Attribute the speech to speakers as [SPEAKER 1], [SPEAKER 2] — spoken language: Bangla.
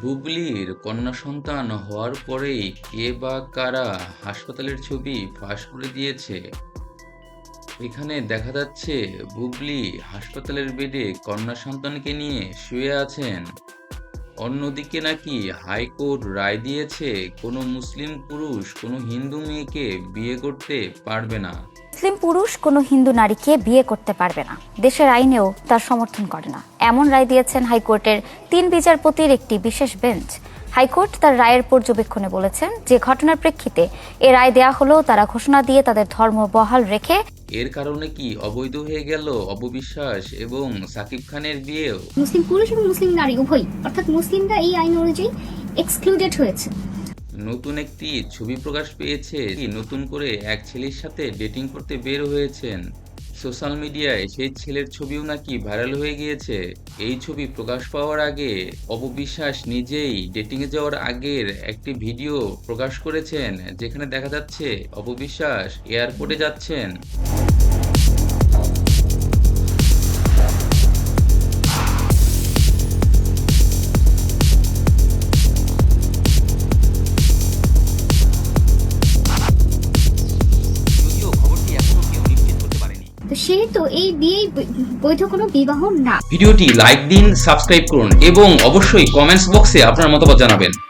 [SPEAKER 1] বুবলির কন্যা সন্তান হওয়ার পরেই কে বা কারা হাসপাতালের ছবি ফাঁস করে দিয়েছে। এখানে দেখা যাচ্ছে বুবলি হাসপাতালের বেডে কন্যা সন্তানকে নিয়ে শুয়ে আছেন। অন্যদিকে নাকি হাইকোর্ট রায় দিয়েছে কোনো মুসলিম পুরুষ কোনো হিন্দু মেয়েকে বিয়ে করতে পারবে না।
[SPEAKER 2] মুসলিম পুরুষ কোনো হিন্দু নারীকে বিয়ে করতে পারবে না, দেশের আইনেও তার সমর্থন করে না, এমন রায় দিয়েছেন হাইকোর্টের ৩ বিচারপতির একটি বিশেষ বেঞ্চ। হাইকোর্ট তার রায়ের পর্যবেক্ষণে বলেছেন, যে ঘটনার প্রেক্ষিতে এ রায় দেয়া হলো তারা ঘোষণা দিয়ে তাদের ধর্ম বহাল রেখে
[SPEAKER 1] এর কারণে কি অবৈধ হয়ে গেল অপবিশ্বাস এবং সাকিব খানের বিয়েও?
[SPEAKER 3] মুসলিম পুরুষ এবং মুসলিম নারী উভয়, অর্থাৎ মুসলিমরা এই আইন অনুযায়ী এক্সক্লুডেড হয়েছে।
[SPEAKER 1] নতুন একটি ছবি প্রকাশ পেয়েছে। নতুন করে এক ছেলের সাথে ডেটিং করতে বের হয়েছেন। সোশ্যাল মিডিয়ায় সেই ছেলের ছবিও নাকি ভাইরাল হয়ে গিয়েছে। এই ছবি প্রকাশ পাওয়ার আগে অপবিশ্বাস নিজেই ডেটিংয়ে যাওয়ার আগের একটি ভিডিও প্রকাশ করেছেন, যেখানে দেখা যাচ্ছে অপবিশ্বাস এয়ারপোর্টে যাচ্ছেন। যদিও খবরটি এখনো কেউ নিশ্চিত করতে পারেনি।
[SPEAKER 3] তো সেহেতু এই বিয়ে বৈধ কোনো বিবাহ না।
[SPEAKER 1] ভিডিওটি লাইক দিন, সাবস্ক্রাইব করুন এবং অবশ্যই কমেন্টস বক্সে আপনার মতামত জানাবেন।